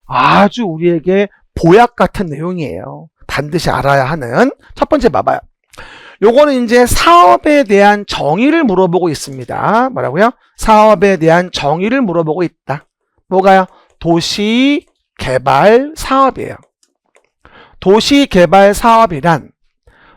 아주 우리에게 보약 같은 내용이에요. 반드시 알아야 하는. 첫 번째 봐봐요. 요거는 이제 사업에 대한 정의를 물어보고 있습니다. 뭐라고요? 사업에 대한 정의를 물어보고 있다. 뭐가요? 도시개발 사업이에요. 도시개발 사업이란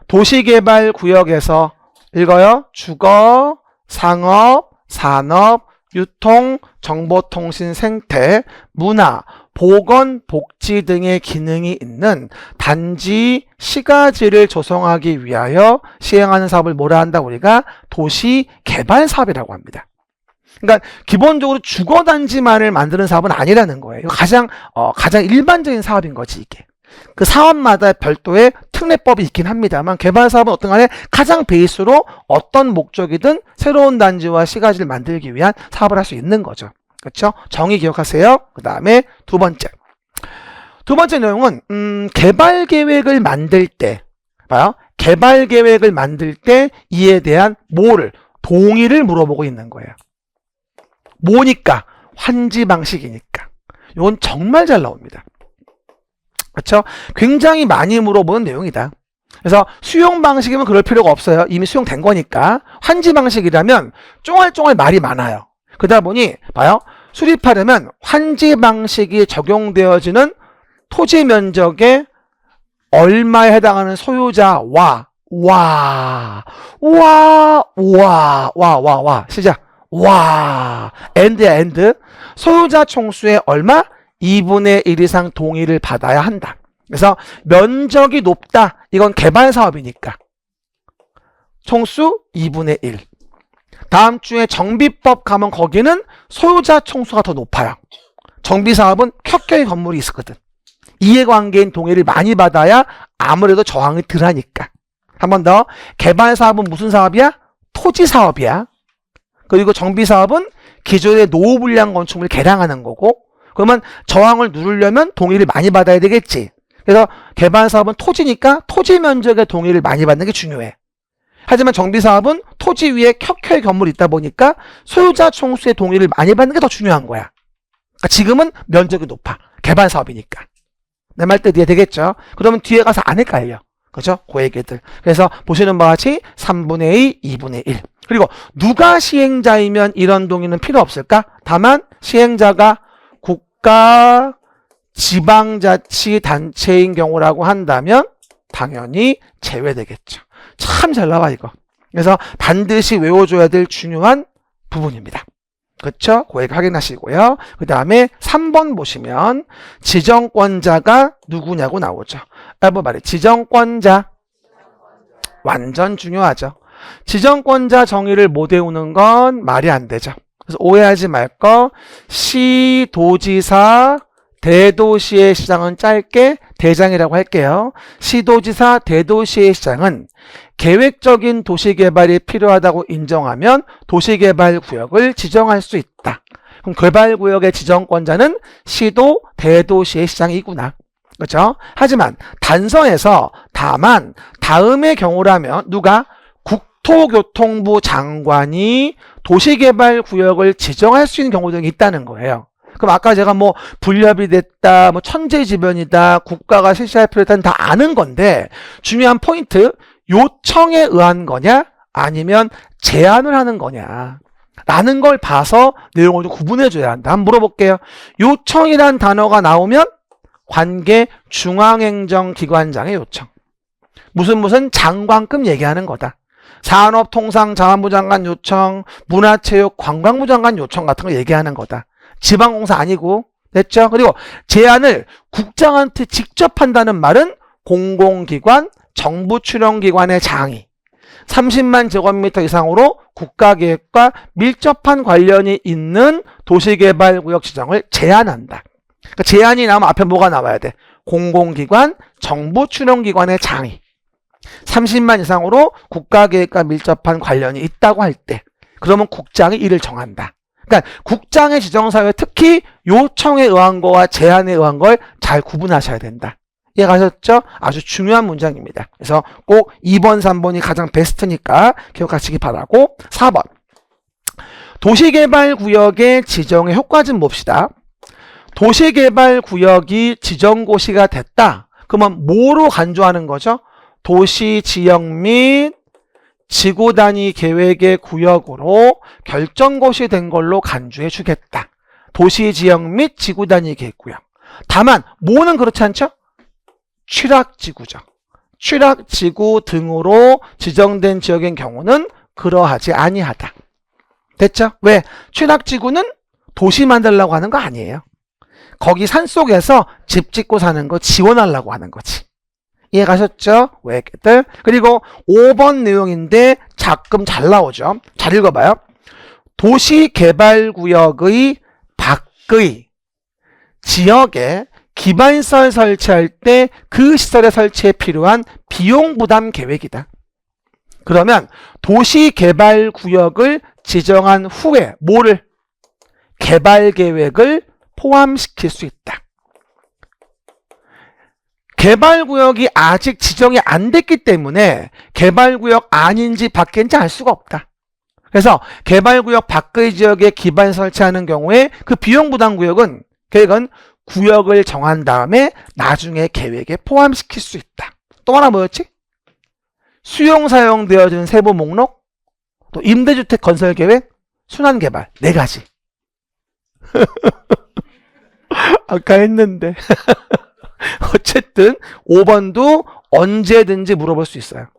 도시개발구역에서 읽어요. 주거, 상업, 산업, 유통, 정보통신, 생태, 문화, 보건, 복지 등의 기능이 있는 단지 시가지를 조성하기 위하여 시행하는 사업을 뭐라 한다? 우리가 도시개발 사업이라고 합니다. 그러니까 기본적으로 주거단지만을 만드는 사업은 아니라는 거예요. 가장 일반적인 사업인 거지, 이게. 그 사업마다 별도의 특례법이 있긴 합니다만 개발사업은 어떤 간에 가장 베이스로 어떤 목적이든 새로운 단지와 시가지를 만들기 위한 사업을 할 수 있는 거죠. 그렇죠? 정의 기억하세요. 그 다음에 두 번째 내용은 개발 계획을 만들 때 봐요. 개발 계획을 만들 때 이에 대한 동의를 물어보고 있는 거예요. 뭐니까? 환지 방식이니까. 이건 정말 잘 나옵니다. 그렇죠? 굉장히 많이 물어보는 내용이다. 그래서 수용 방식이면 그럴 필요가 없어요. 이미 수용된 거니까. 환지 방식이라면 쫑알쫑알 말이 많아요. 그러다 보니 봐요. 수립하려면 환지 방식이 적용되어지는 토지 면적의 얼마에 해당하는 소유자와 시작. 엔드야, 엔드. 소유자 총수의 얼마? 2분의 1 이상 동의를 받아야 한다. 그래서 면적이 높다. 이건 개발 사업이니까. 총수 2분의 1. 다음 주에 정비법 가면 거기는 소유자 총수가 더 높아요. 정비사업은 켜켜이 건물이 있었거든. 이해관계인 동의를 많이 받아야 아무래도 저항이 덜하니까. 한 번 더. 개발 사업은 무슨 사업이야? 토지 사업이야. 그리고 정비사업은 기존의 노후 불량 건축물을 개량하는 거고, 그러면 저항을 누르려면 동의를 많이 받아야 되겠지. 그래서 개발 사업은 토지니까 토지 면적의 동의를 많이 받는 게 중요해. 하지만 정비사업은 토지 위에 켜켜이 건물이 있다 보니까 소유자 총수의 동의를 많이 받는 게 더 중요한 거야. 그러니까 지금은 면적이 높아. 개발 사업이니까. 내 말 뜻 이해되겠죠? 그러면 뒤에 가서 안 헷갈려. 그죠? 그 얘기들. 그래서 보시는 바와 같이 3분의 2, 2분의 1. 그리고 누가 시행자이면 이런 동의는 필요 없을까? 다만 시행자가 국가, 지방자치단체인 경우라고 한다면 당연히 제외되겠죠. 참 잘 나와 이거. 그래서 반드시 외워줘야 될 중요한 부분입니다. 그렇죠? 그 얘기 확인하시고요. 그 다음에 3번 보시면 지정권자가 누구냐고 나오죠. 한번 말해. 지정권자. 완전 중요하죠. 지정권자 정의를 못 외우는 건 말이 안 되죠. 그래서 오해하지 말 거. 시, 도지사, 대도시의 시장은 짧게 대장이라고 할게요. 시도지사, 대도시의 시장은 계획적인 도시개발이 필요하다고 인정하면 도시개발구역을 지정할 수 있다. 그럼 개발구역의 지정권자는 시도, 대도시의 시장이구나. 그렇죠? 하지만 단서에서 다만 다음의 경우라면 누가? 국토교통부 장관이 도시개발구역을 지정할 수 있는 경우 등이 있다는 거예요. 그럼 아까 제가 뭐 불협이 됐다, 뭐 천재지변이다, 국가가 실시할 필요는 다 아는 건데 중요한 포인트, 요청에 의한 거냐 아니면 제안을 하는 거냐 라는 걸 봐서 내용을 좀 구분해 줘야 한다. 한번 물어볼게요. 요청이란 단어가 나오면 관계 중앙행정기관장의 요청. 무슨 장관급 얘기하는 거다. 산업통상자원부 장관 요청, 문화체육 관광부 장관 요청 같은 거 얘기하는 거다. 지방공사 아니고. 됐죠? 그리고 제안을 국장한테 직접 한다는 말은 공공기관, 정부 출연기관의 장이 30만 제곱미터 이상으로 국가계획과 밀접한 관련이 있는 도시개발구역 지정을 제안한다. 그러니까 제안이 나오면 앞에 뭐가 나와야 돼? 공공기관, 정부 출연기관의 장이 30만 이상으로 국가계획과 밀접한 관련이 있다고 할 때 그러면 국장이 이를 정한다. 그러니까 국장의 지정사유에 특히 요청에 의한 거와 제안에 의한 걸 잘 구분하셔야 된다. 이해가셨죠? 아주 중요한 문장입니다. 그래서 꼭 2번, 3번이 가장 베스트니까 기억하시기 바라고. 4번. 도시개발구역의 지정의 효과 좀 봅시다. 도시개발구역이 지정고시가 됐다. 그러면 뭐로 간주하는 거죠? 도시 지역 및 지구 단위 계획의 구역으로 결정고시 된 걸로 간주해 주겠다. 도시 지역 및 지구 단위 계획구역. 다만 뭐는 그렇지 않죠? 취락지구죠. 취락지구 등으로 지정된 지역인 경우는 그러하지 아니하다. 됐죠? 왜? 취락지구는 도시 만들려고 하는 거 아니에요. 거기 산속에서 집 짓고 사는 거 지원하려고 하는 거지. 이해 가셨죠? 왜들? 그리고 5번 내용인데 가끔 잘 나오죠. 잘 읽어봐요. 도시개발구역의 밖의 지역에 기반시설 설치할 때 그 시설의 설치에 필요한 비용 부담 계획이다. 그러면 도시개발구역을 지정한 후에 뭐를? 개발계획을 포함시킬 수 있다. 개발구역이 아직 지정이 안 됐기 때문에 개발구역 아닌지 밖인지 알 수가 없다. 그래서 개발구역 밖의 지역에 기반 설치하는 경우에 그 비용부담구역은 계획은 구역을 정한 다음에 나중에 계획에 포함시킬 수 있다. 또 하나 뭐였지? 수용사용되어지는 세부 목록, 또 임대주택 건설계획, 순환개발 4가지. 아까 했는데 어쨌든 5번도 언제든지 물어볼 수 있어요.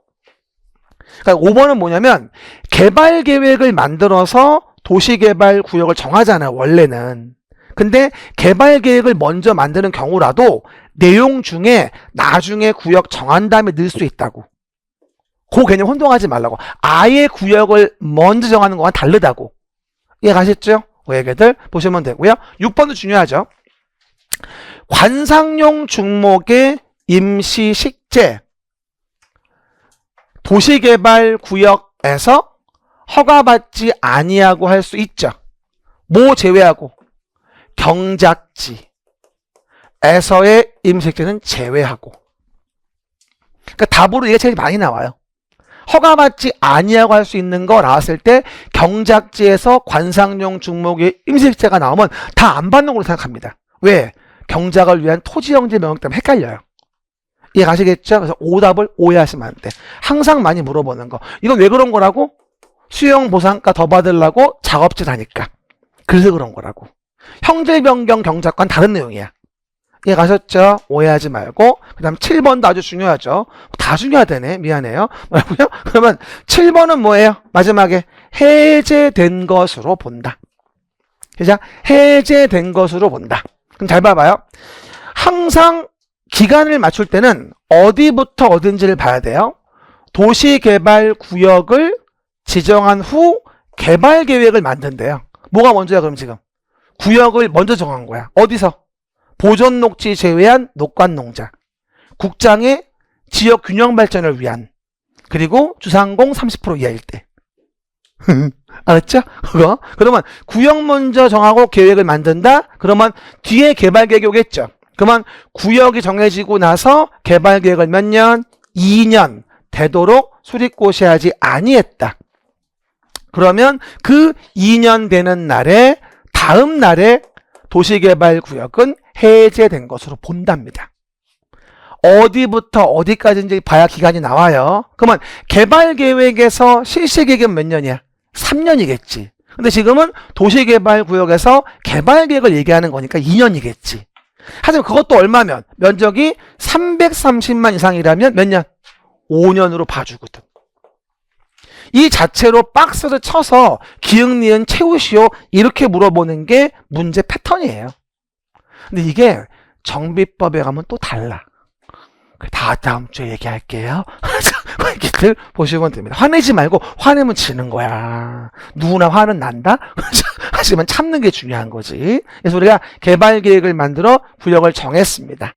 그러니까 5번은 뭐냐면 개발계획을 만들어서 도시개발구역을 정하잖아요. 원래는. 근데 개발계획을 먼저 만드는 경우라도 내용 중에 나중에 구역 정한 다음에 넣을 수 있다고. 그 개념 혼동하지 말라고. 아예 구역을 먼저 정하는 거와 다르다고. 이해 가셨죠? 그 얘기들 보시면 되고요. 6번도 중요하죠. 관상용 중목의 임시식재 도시개발구역에서 허가받지 아니하고 할 수 있죠. 뭐 제외하고? 경작지에서의 임시식재는 제외하고. 그러니까 답으로 이게 제일 많이 나와요. 허가받지 아니하고 할 수 있는 거 나왔을 때 경작지에서 관상용 중목의 임시식재가 나오면 다 안 받는 걸로 생각합니다. 왜? 경작을 위한 토지용지 명령 때문에 헷갈려요. 이해 가시겠죠? 그래서 오답을 오해하시면 안 돼. 항상 많이 물어보는 거. 이건 왜 그런 거라고? 수용보상가 더 받으려고 작업질 하니까. 그래서 그런 거라고. 형질 변경 경작과는 다른 내용이야. 이해 가셨죠? 오해하지 말고. 그 다음 7번도 아주 중요하죠. 다 중요하다네. 미안해요. 뭐라고요? 그러면 7번은 뭐예요? 마지막에 해제된 것으로 본다. 그죠? 해제된 것으로 본다. 그럼 잘 봐봐요. 항상 기간을 맞출 때는 어디부터 어딘지를 봐야 돼요. 도시개발구역을 지정한 후 개발계획을 만든대요. 뭐가 먼저야 그럼 지금? 구역을 먼저 정한 거야. 어디서? 보존녹지 제외한 녹관농자, 국장의 지역 균형 발전을 위한, 그리고 주상공 30% 이하일 때. 알았죠? 그거? 그러면 구역 먼저 정하고 계획을 만든다? 그러면 뒤에 개발계획이 오겠죠? 그러면 구역이 정해지고 나서 개발계획을 몇 년? 2년 되도록 수립고시하지 아니했다. 그러면 그 2년 되는 날에 다음 날에 도시개발구역은 해제된 것으로 본답니다. 어디부터 어디까지인지 봐야 기간이 나와요. 그러면 개발계획에서 실시계획은 몇 년이야? 3년이겠지. 근데 지금은 도시개발구역에서 개발계획을 얘기하는 거니까 2년이겠지. 하지만 그것도 얼마면? 면적이 330만 이상이라면 몇 년? 5년으로 봐주거든. 이 자체로 박스를 쳐서 기역, 니은 채우시오 이렇게 물어보는 게 문제 패턴이에요. 근데 이게 정비법에 가면 또 달라. 다 다음 주에 얘기할게요. 그 얘기들 보시면 됩니다. 화내지 말고 화내면 지는 거야. 누구나 화는 난다? 하지만 참는 게 중요한 거지. 그래서 우리가 개발계획을 만들어 구역을 정했습니다.